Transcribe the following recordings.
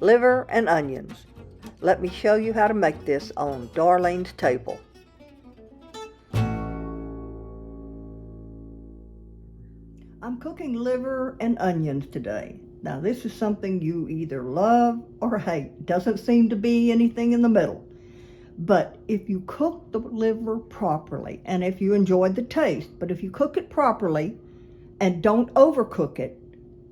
liver and onions. Let me show you how to make this on Darlene's table. I'm cooking liver and onions today. Now this is something you either love or hate. Doesn't seem to be anything in the middle. But if you cook the liver properly, and if you enjoy the taste, but if you cook it properly and don't overcook it,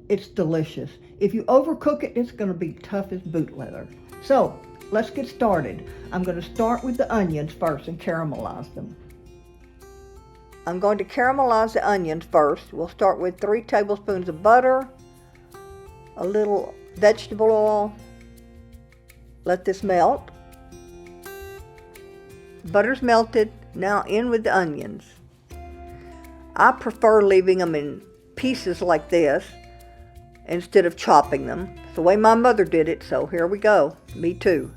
it's delicious. If you overcook it, it's going to be tough as boot leather. So let's get started. I'm going to start with the onions first and caramelize them. I'm going to caramelize the onions first. We'll start with 3 tablespoons of butter, a little vegetable oil. Let this melt. Butter's melted. Now in with the onions. I prefer leaving them in pieces like this instead of chopping them. It's the way my mother did it, so here we go. Me too.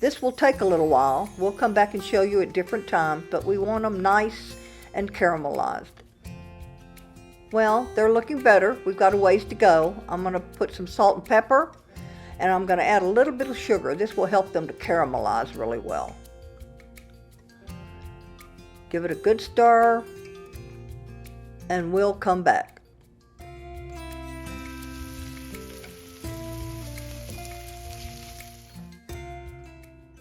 This will take a little while. We'll come back and show you at different times, but we want them nice and caramelized. Well, they're looking better. We've got a ways to go. I'm going to put some salt and pepper, and I'm going to add a little bit of sugar. This will help them to caramelize really well. Give it a good stir, and we'll come back.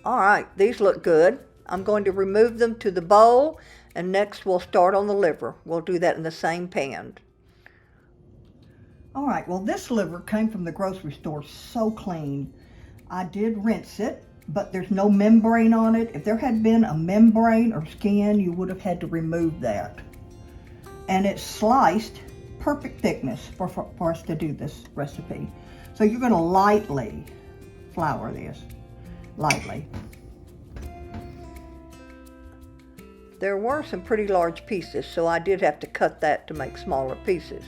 All right, these look good. I'm going to remove them to the bowl, and next we'll start on the liver. We'll do that in the same pan. All right, well, this liver came from the grocery store so clean. I did rinse it, but there's no membrane on it. If there had been a membrane or skin, you would have had to remove that. And it's sliced, perfect thickness for us to do this recipe. So you're going to lightly flour this. Lightly. There were some pretty large pieces, so I did have to cut that to make smaller pieces.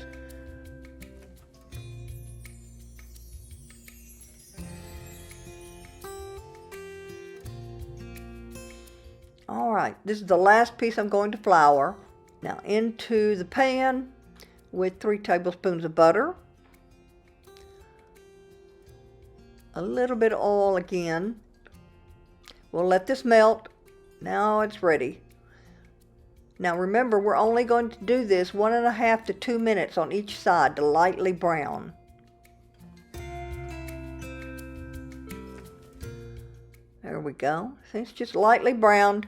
All right, this is the last piece I'm going to flour. Now into the pan with 3 tablespoons of butter, a little bit of oil again. We'll let this melt. Now it's ready. Now remember, we're only going to do this 1.5 to 2 minutes on each side to lightly brown. There we go. See, it's just lightly browned.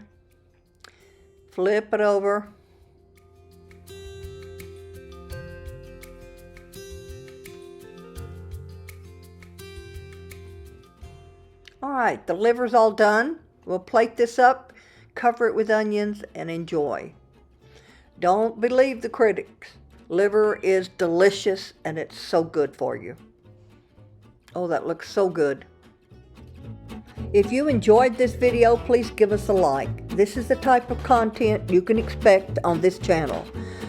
Flip it over. All right, the liver's all done. We'll plate this up, cover it with onions, and enjoy. Don't believe the critics. Liver is delicious, and it's so good for you. Oh, that looks so good. If you enjoyed this video, please give us a like. This is the type of content you can expect on this channel.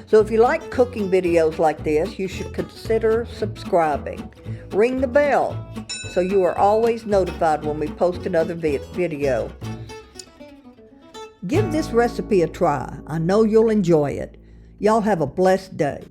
So if you like cooking videos like this, you should consider subscribing. Ring the bell so you are always notified when we post another video. Give this recipe a try. I know you'll enjoy it. Y'all have a blessed day.